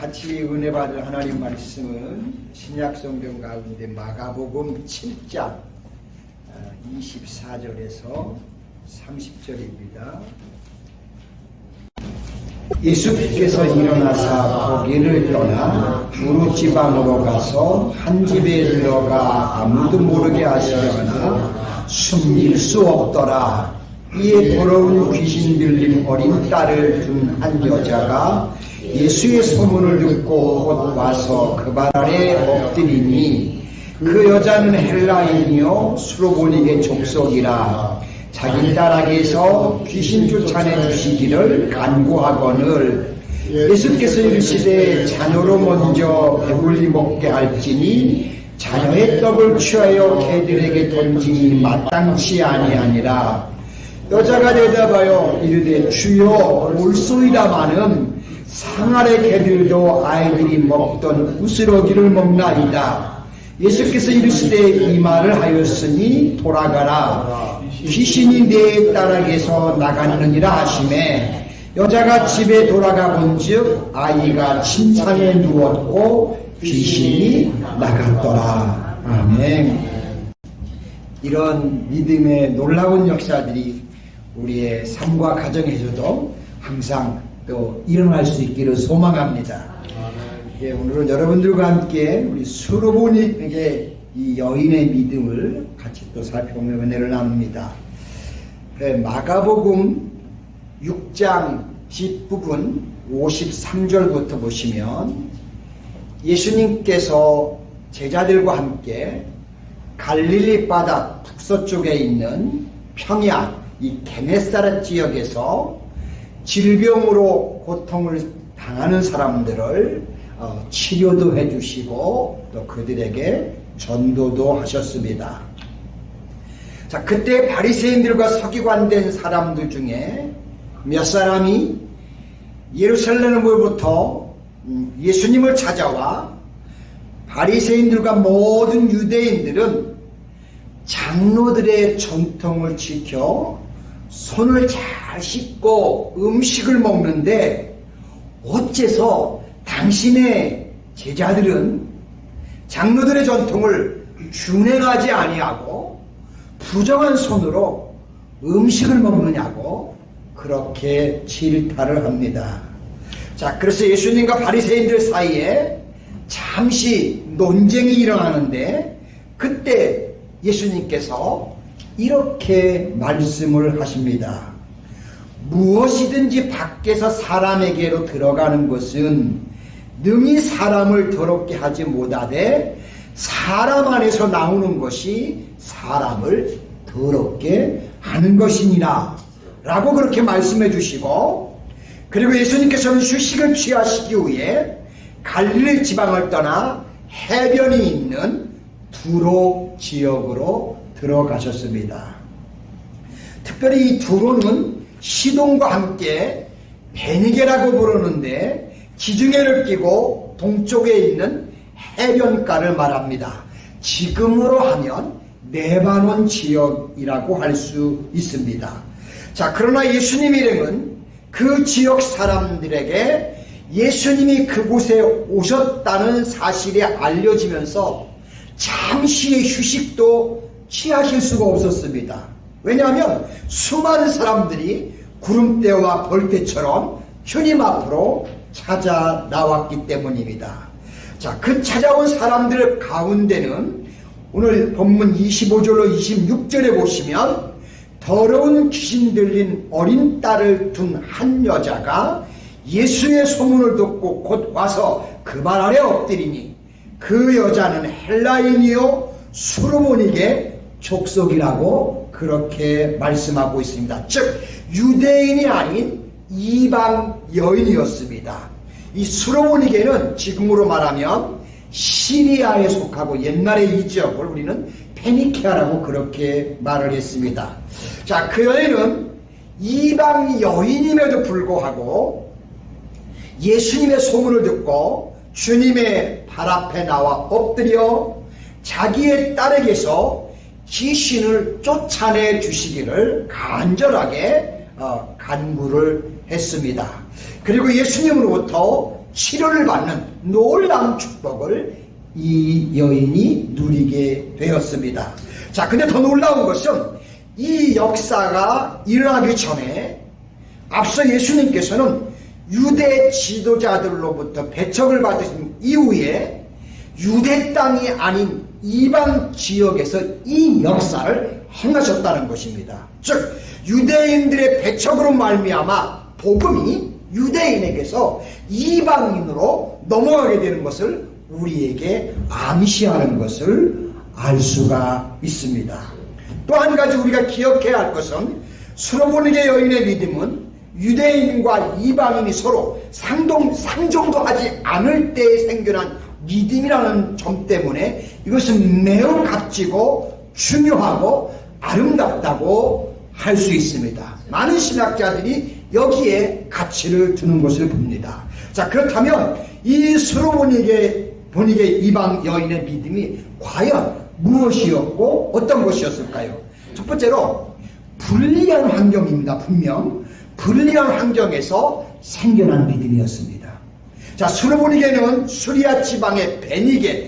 같이 은혜 받을 하나님 말씀은 신약 성경 가운데 마가복음 7장 24절에서 30절입니다. 예수께서 일어나사 거기를 떠나 두루 지방으로 가서 한 집에 들어가 아무도 모르게 하시려나 숨길 수 없더라. 이에 더러운 귀신 들린 어린 딸을 둔 한 여자가 예수의 소문을 듣고 곧 와서 그 발 아래 엎드리니 그 여자는 헬라인이요 수로보닉의 족속이라 자기 딸에게서 귀신 쫓아내 주시기를 간구하거늘 예수께서 이르시되 자녀로 먼저 배불리 먹게 할지니 자녀의 떡을 취하여 개들에게 던지니 마땅치 아니하니라. 여자가 대답하여 이르되 주여 올소이다마는 상 아래 개들도 아이들이 먹던 부스러기를 먹나이다. 예수께서 이르시되 이 말을 하였으니 돌아가라. 귀신이 내 딸에게서 나갔느니라 하시매 여자가 집에 돌아가 본즉 아이가 침상에 누웠고 귀신이 나갔더라. 아멘. 이런 믿음의 놀라운 역사들이 우리의 삶과 가정에서도 항상 또 일어날 수 있기를 소망합니다. 예, 오늘은 여러분들과 함께 우리 수로보닉에게 이 여인의 믿음을 같이 또 살펴보며 은혜를 나눕니다. 마가복음 6장 뒷부분 53절부터 보시면 예수님께서 제자들과 함께 갈릴리 바다 북서쪽에 있는 평야 이 게네사렛 지역에서 질병으로 고통을 당하는 사람들을 치료도 해주시고 또 그들에게 전도도 하셨습니다. 자, 그때 바리새인들과 서기관된 사람들 중에 몇 사람이 예루살렘으로부터 예수님을 찾아와 바리새인들과 모든 유대인들은 장로들의 전통을 지켜 손을 잘 씻고 음식을 먹는데 어째서 당신의 제자들은 장로들의 전통을 준행하지 아니하고 부정한 손으로 음식을 먹느냐고 그렇게 질타를 합니다. 자, 그래서 예수님과 바리새인들 사이에 잠시 논쟁이 일어나는데 그때 예수님께서 이렇게 말씀을 하십니다. 무엇이든지 밖에서 사람에게로 들어가는 것은 능히 사람을 더럽게 하지 못하되 사람 안에서 나오는 것이 사람을 더럽게 하는 것이니라 라고 그렇게 말씀해 주시고, 그리고 예수님께서는 휴식을 취하시기 위해 갈릴리 지방을 떠나 해변이 있는 두로 지역으로 들어가셨습니다. 특별히 이 두로는 시돈과 함께 베니게라고 부르는데 지중해를 끼고 동쪽에 있는 해변가를 말합니다. 지금으로 하면 레바논 지역이라고 할 수 있습니다. 자, 그러나 예수님 일행은 그 지역 사람들에게 예수님이 그곳에 오셨다는 사실이 알려지면서 잠시의 휴식도 취하실 수가 없었습니다. 왜냐하면 수많은 사람들이 구름대와 벌떼처럼 주님 앞으로 찾아 나왔기 때문입니다. 자, 그 찾아온 사람들 가운데는 오늘 본문 25절로 26절에 보시면 더러운 귀신 들린 어린 딸을 둔 한 여자가 예수의 소문을 듣고 곧 와서 그 발 아래 엎드리니 그 여자는 헬라인이요 수로보닉의 족속이라고 그렇게 말씀하고 있습니다. 즉 유대인이 아닌 이방 여인이었습니다. 이 수로보닉에는 지금으로 말하면 시리아에 속하고 옛날에 이 지역을 우리는 페니키아라고 그렇게 말을 했습니다. 자, 그 여인은 이방 여인임에도 불구하고 예수님의 소문을 듣고 주님의 발 앞에 나와 엎드려 자기의 딸에게서 귀신을 쫓아내 주시기를 간절하게 간구를 했습니다. 그리고 예수님으로부터 치료를 받는 놀라운 축복을 이 여인이 누리게 되었습니다. 자, 근데 더 놀라운 것은 이 역사가 일어나기 전에 앞서 예수님께서는 유대 지도자들로부터 배척을 받으신 이후에 유대 땅이 아닌 이방 지역에서 이 역사를 행하셨다는 것입니다. 즉 유대인들의 배척으로 말미암아 복음이 유대인에게서 이방인으로 넘어가게 되는 것을 우리에게 암시하는 것을 알 수가 있습니다. 또 한 가지 우리가 기억해야 할 것은 수로보니게 여인의 믿음은 유대인과 이방인이 서로 상종도 하지 않을 때에 생겨난 믿음이라는 점 때문에 이것은 매우 값지고 중요하고 아름답다고 할 수 있습니다. 많은 신학자들이 여기에 가치를 두는 것을 봅니다. 자, 그렇다면 이 수로보니게 이방 여인의 믿음이 과연 무엇이었고 어떤 것이었을까요? 첫 번째로 불리한 환경입니다. 분명 불리한 환경에서 생겨난 믿음이었습니다. 자, 수로보니게는 수리아 지방의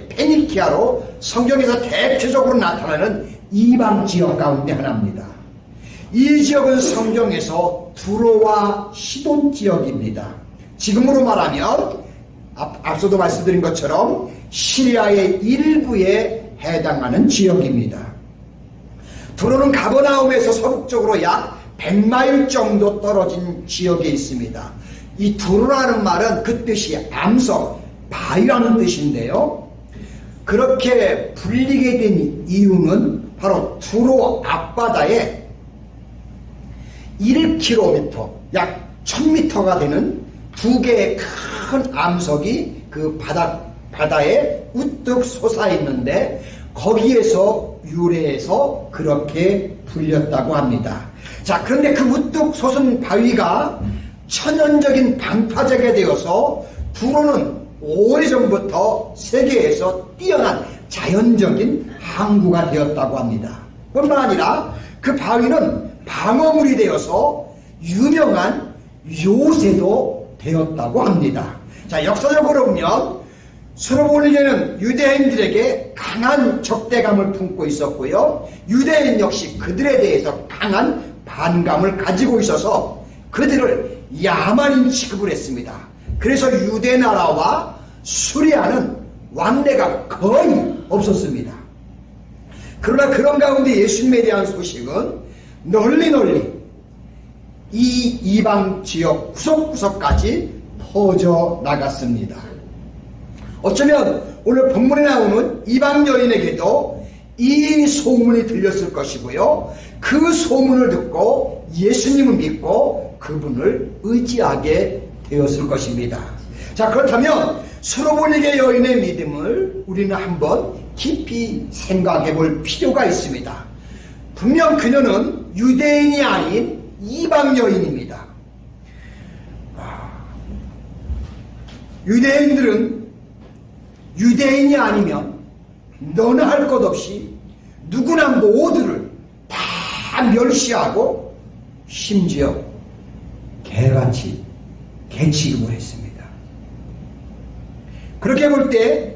페니키아로 성경에서 대표적으로 나타나는 이방 지역 가운데 하나입니다. 이 지역은 성경에서 두로와 시돈 지역입니다. 지금으로 말하면 앞서도 말씀드린 것처럼 시리아의 일부에 해당하는 지역입니다. 두로는 가버나움에서 서북쪽으로 약 100마일 정도 떨어진 지역에 있습니다. 이 두로라는 말은 그 뜻이 암석, 바위라는 뜻인데요. 그렇게 불리게 된 이유는 바로 두로 앞바다에 1km, 약 1000m가 되는 두 개의 큰 암석이 그 바다에 우뚝 솟아 있는데 거기에서 유래해서 그렇게 불렸다고 합니다. 자, 그런데 그 우뚝 솟은 바위가 천연적인 방파제가 되어서 두로는 오래전부터 세계에서 뛰어난 자연적인 항구가 되었다고 합니다. 뿐만 아니라 그 바위는 방어물이 되어서 유명한 요새도 되었다고 합니다. 자, 역사적으로 보면 수로보니게는 유대인들에게 강한 적대감을 품고 있었고요. 유대인 역시 그들에 대해서 강한 반감을 가지고 있어서 그들을 야만인 취급을 했습니다. 그래서 유대 나라와 수리아는 왕래가 거의 없었습니다. 그러나 그런 가운데 예수님에 대한 소식은 널리 이 이방 지역 구석구석까지 퍼져 나갔습니다. 어쩌면 오늘 본문에 나오는 이방 여인에게도 이 소문이 들렸을 것이고요. 그 소문을 듣고 예수님을 믿고 그분을 의지하게 되었을 것입니다. 자, 그렇다면 수로보니게 여인의 믿음을 우리는 한번 깊이 생각해 볼 필요가 있습니다. 분명 그녀는 유대인이 아닌 이방 여인입니다. 유대인들은 유대인이 아니면 너나 할 것 없이 누구나 모두를 다 멸시하고 심지어 개같이 개취급을 했습니다. 그렇게 볼 때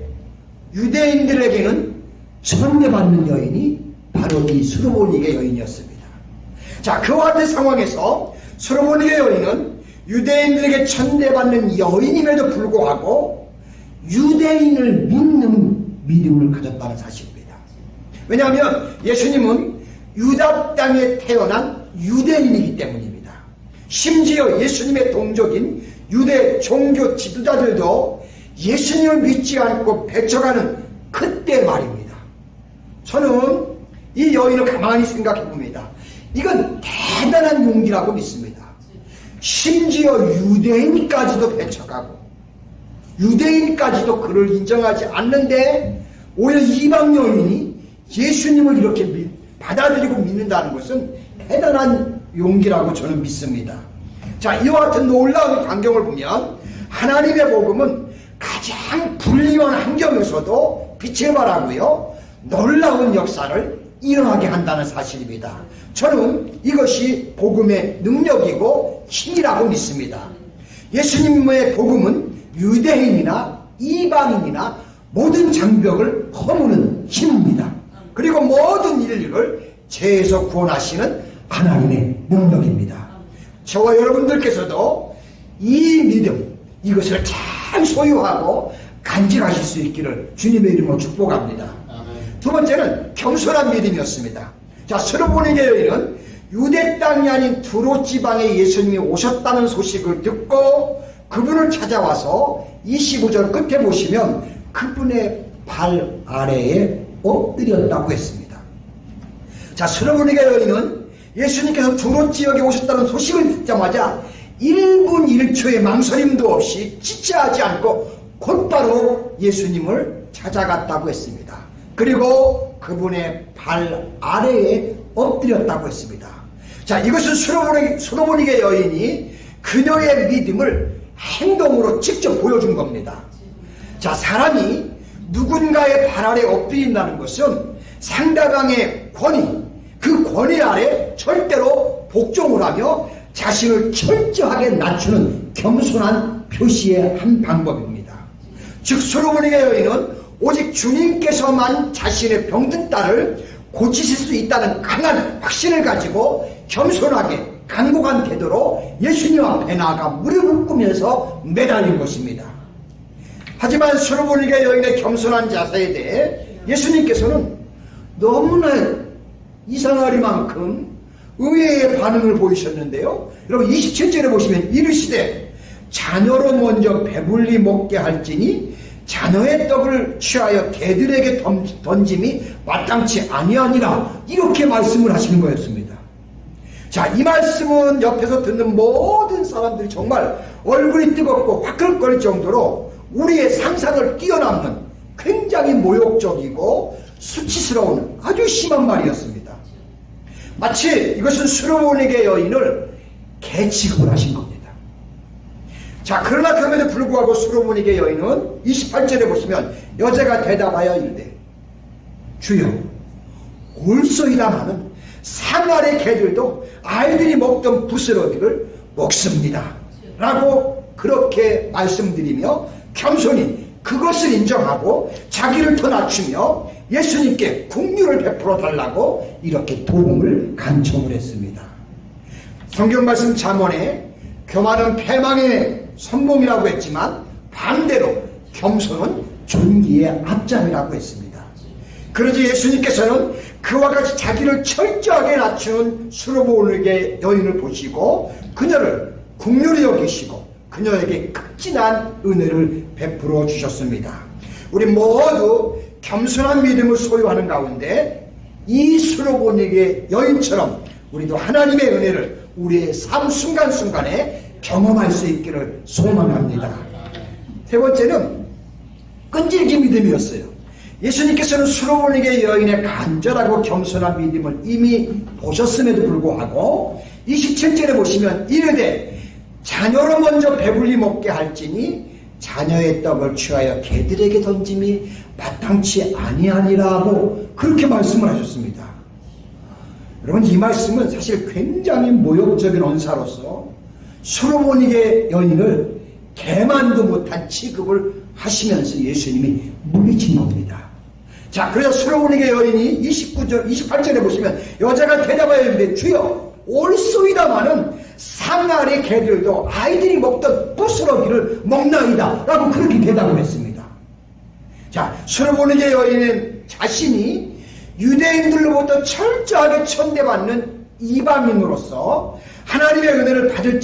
유대인들에게는 천대받는 여인이 바로 이 수로보니게 여인이었습니다. 자, 그와 같은 상황에서 수로보니게 여인은 유대인들에게 천대받는 여인임에도 불구하고 유대인을 믿는 믿음을 가졌다는 사실입니다. 왜냐하면 예수님은 유다 땅에 태어난 유대인이기 때문입니다. 심지어 예수님의 동족인 유대 종교 지도자들도 예수님을 믿지 않고 배척하는 그때 말입니다. 저는 이 여인을 가만히 생각해 봅니다. 이건 대단한 용기라고 믿습니다. 심지어 유대인까지도 배척하고 유대인까지도 그를 인정하지 않는데 오히려 이방 여인이 예수님을 이렇게 받아들이고 믿는다는 것은 대단한 용기라고 저는 믿습니다. 자, 이와 같은 놀라운 광경을 보면 하나님의 복음은 가장 불리한 환경에서도 빛을 발하고요, 놀라운 역사를 일어나게 한다는 사실입니다. 저는 이것이 복음의 능력이고 힘이라고 믿습니다. 예수님의 복음은 유대인이나 이방인이나 모든 장벽을 허무는 힘입니다. 그리고 모든 인류를 죄에서 구원하시는 하나님의 능력입니다. 저와 여러분들께서도 이 믿음, 이것을 잘 소유하고 간직하실 수 있기를 주님의 이름으로 축복합니다. 두 번째는 겸손한 믿음이었습니다. 자, 스로보니게 여인은 유대 땅이 아닌 두로 지방에 예수님이 오셨다는 소식을 듣고 그분을 찾아와서 25절 끝에 보시면 그분의 발 아래에 엎드렸다고 했습니다. 자, 스로보니게 여인은 예수님께서 두로 지역에 오셨다는 소식을 듣자마자 1분 1초의 망설임도 없이 지체하지 않고 곧바로 예수님을 찾아갔다고 했습니다. 그리고 그분의 발 아래에 엎드렸다고 했습니다. 자, 이것은 스로보니게 여인이 그녀의 믿음을 행동으로 직접 보여준 겁니다. 자, 사람이 누군가의 발 아래 엎드린다는 것은 상대방의 권위, 그 권위 아래 절대로 복종을 하며 자신을 철저하게 낮추는 겸손한 표시의 한 방법입니다. 즉, 스로보니게 여인은 오직 주님께서만 자신의 병든 딸을 고치실 수 있다는 강한 확신을 가지고 겸손하게 간곡한 태도로 예수님 앞에 나아가 무릎을 꿇으면서 매달린 것입니다. 하지만 스로보니게 여인의 겸손한 자세에 대해 예수님께서는 너무나 이상하리만큼 의외의 반응을 보이셨는데요. 여러분 27절에 보시면 이르시되 자녀로 먼저 배불리 먹게 할지니 자녀의 떡을 취하여 개들에게 던짐이 마땅치 아니하니라, 이렇게 말씀을 하시는 거였습니다. 자, 이 말씀은 옆에서 듣는 모든 사람들이 정말 얼굴이 뜨겁고 화끈거릴 정도로 우리의 상상을 뛰어넘는 굉장히 모욕적이고 수치스러운 아주 심한 말이었습니다. 마치 이것은 스로보니게 여인을 개 취급을 하신 겁니다. 자, 그러나 그럼에도 불구하고 스로보니게 여인은 28절에 보시면 여자가 대답하여 이르되 주여 올소이다마는 상아래 개들도 아이들이 먹던 부스러기를 먹습니다 라고 그렇게 말씀드리며 겸손히 그것을 인정하고 자기를 더 낮추며 예수님께 긍휼을 베풀어 달라고 이렇게 도움을 간청을 했습니다. 성경 말씀 잠언에 교만은 패망의 선봉이라고 했지만 반대로 겸손은 존귀의 앞장이라고 했습니다. 그러지 예수님께서는 그와 같이 자기를 철저하게 낮추는 스로보니게 여인을 보시고 그녀를 긍휼히 여기시고 그녀에게 극진한 은혜를 베풀어 주셨습니다. 우리 모두 겸손한 믿음을 소유하는 가운데 이 스로보니게 여인처럼 우리도 하나님의 은혜를 우리의 삶 순간순간에 경험할 수 있기를 소망합니다. 세 번째는 끈질기 믿음이었어요. 예수님께서는 스로보니게 여인의 간절하고 겸손한 믿음을 이미 보셨음에도 불구하고 27절에 보시면 이르되 자녀로 먼저 배불리 먹게 할지니 자녀의 떡을 취하여 개들에게 던짐이 마땅치 아니하니라고 그렇게 말씀을 하셨습니다. 여러분, 이 말씀은 사실 굉장히 모욕적인 언사로서 스로보니게 여인을 개만도 못한 취급을 하시면서 예수님이 물리친 겁니다. 자, 그래서 스로보니게 여인이 28절에 보시면 여자가 대답하여 이르되 주여 올소이다마는 상아래 개들도 아이들이 먹던 부스러기를 먹나이다 라고 그렇게 대답을 했습니다. 자, 스로보니게 여인은 자신이 유대인들로부터 철저하게 천대받는 이방인으로서 하나님의 은혜를 받을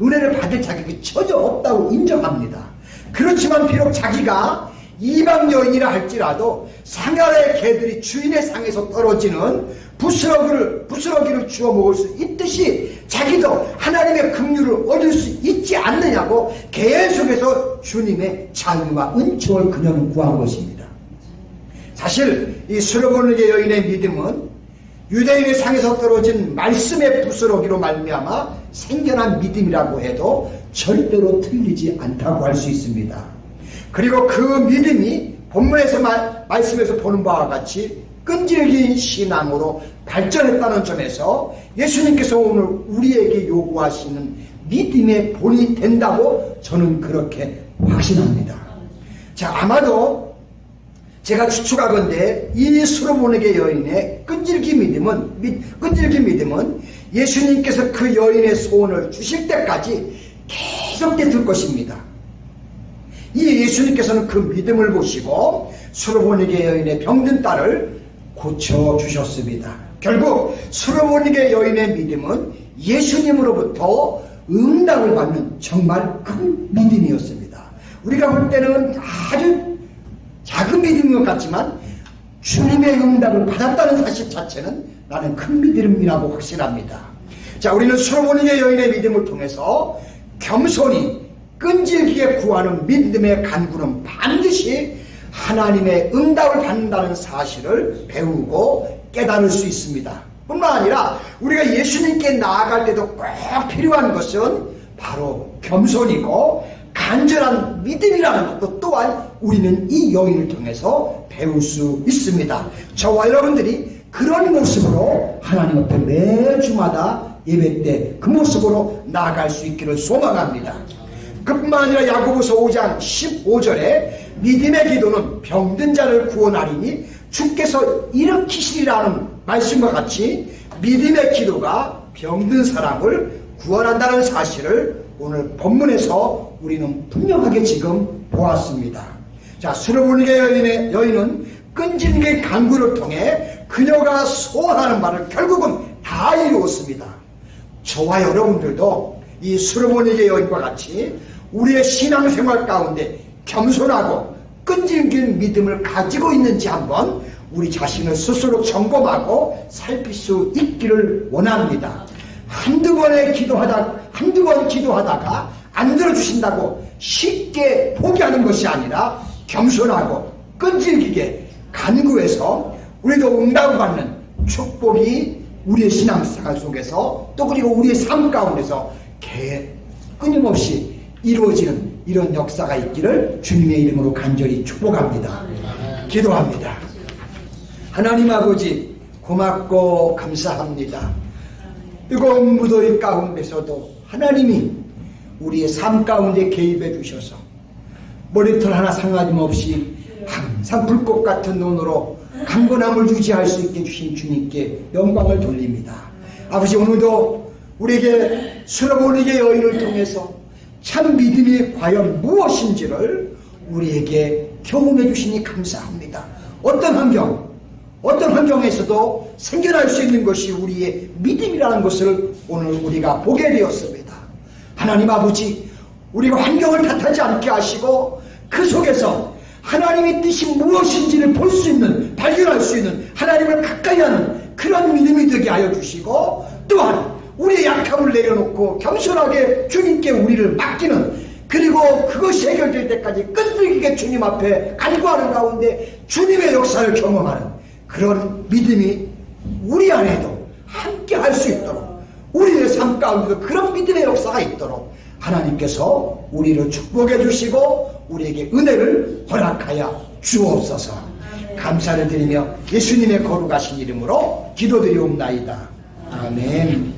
은혜를 받을 자격이 전혀 없다고 인정합니다. 그렇지만 비록 자기가 이방 여인이라 할지라도 상아래 개들이 주인의 상에서 떨어지는 부스러기를 주워 먹을 수 있듯이 자기도 하나님의 긍휼을 얻을 수 있지 않느냐고 계속해서 주님의 자유와 은총을 그녀는 구한 것입니다. 사실 이 스로보니게 여인의 믿음은 유대인의 상에서 떨어진 말씀의 부스러기로 말미암아 생겨난 믿음이라고 해도 절대로 틀리지 않다고 할 수 있습니다. 그리고 그 믿음이 본문에서 말씀에서 보는 바와 같이 끈질긴 신앙으로 발전했다는 점에서 예수님께서 오늘 우리에게 요구하시는 믿음의 본이 된다고 저는 그렇게 확신합니다. 자, 아마도 제가 추측하건대 이 수로보니게 여인의 끈질기 믿음은 예수님께서 그 여인의 소원을 주실 때까지 계속됐을 것입니다. 이 예수님께서는 그 믿음을 보시고 수로보니게 여인의 병든 딸을 고쳐주셨습니다. 결국 수로보니게 여인의 믿음은 예수님으로부터 응답을 받는 정말 큰 믿음이었습니다. 우리가 볼 때는 아주 작은 믿음인 것 같지만 주님의 응답을 받았다는 사실 자체는 나는 큰 믿음이라고 확신합니다. 자, 우리는 수로보니게 여인의 믿음을 통해서 겸손히 끈질기게 구하는 믿음의 간구는 반드시 하나님의 응답을 받는다는 사실을 배우고 깨달을 수 있습니다. 뿐만 아니라 우리가 예수님께 나아갈 때도 꼭 필요한 것은 바로 겸손이고 간절한 믿음이라는 것도 또한 우리는 이 여인을 통해서 배울 수 있습니다. 저와 여러분들이 그런 모습으로 하나님 앞에 매주마다 예배 때 그 모습으로 나아갈 수 있기를 소망합니다. 그뿐만 아니라 야고보서 5장 15절에 믿음의 기도는 병든 자를 구원하리니 주께서 일으키시리라는 말씀과 같이 믿음의 기도가 병든 사람을 구원한다는 사실을 오늘 본문에서 우리는 분명하게 지금 보았습니다. 자, 수로보니게 여인은 끈질기게 간구를 통해 그녀가 소원하는 바를 결국은 다 이루었습니다. 저와 여러분들도 이 수로보니게 여인과 같이 우리의 신앙생활 가운데 겸손하고 끈질긴 믿음을 가지고 있는지 한번 우리 자신을 스스로 점검하고 살필 수 있기를 원합니다. 한두 번 기도하다가 안 들어주신다고 쉽게 포기하는 것이 아니라 겸손하고 끈질기게 간구해서 우리도 응답을 받는 축복이 우리의 신앙생활 속에서 또 그리고 우리의 삶 가운데서 끊임없이 이루어지는 이런 역사가 있기를 주님의 이름으로 간절히 축복합니다. 기도합니다. 하나님 아버지, 고맙고 감사합니다. 뜨거운 무더위 가운데서도 하나님이 우리의 삶 가운데 개입해 주셔서 머리털 하나 상하짐없이 항상 불꽃 같은 눈으로 강건함을 유지할 수 있게 주신 주님께 영광을 돌립니다. 아버지, 오늘도 우리에게 수로보니게 여인을 통해서 참 믿음이 과연 무엇인지를 우리에게 경험해 주시니 감사합니다. 어떤 환경에서도 생겨날 수 있는 것이 우리의 믿음이라는 것을 오늘 우리가 보게 되었습니다. 하나님 아버지, 우리가 환경을 탓하지 않게 하시고 그 속에서 하나님의 뜻이 무엇인지를 볼 수 있는, 발견할 수 있는, 하나님을 가까이 하는 그런 믿음이 되게 하여 주시고, 또한 우리의 약함을 내려놓고 겸손하게 주님께 우리를 맡기는, 그리고 그것이 해결될 때까지 끈질기게 주님 앞에 간구하는 가운데 주님의 역사를 경험하는 그런 믿음이 우리 안에도 함께 할 수 있도록, 우리의 삶 가운데도 그런 믿음의 역사가 있도록 하나님께서 우리를 축복해 주시고 우리에게 은혜를 허락하여 주옵소서. 감사를 드리며 예수님의 거룩하신 이름으로 기도드리옵나이다. 아멘.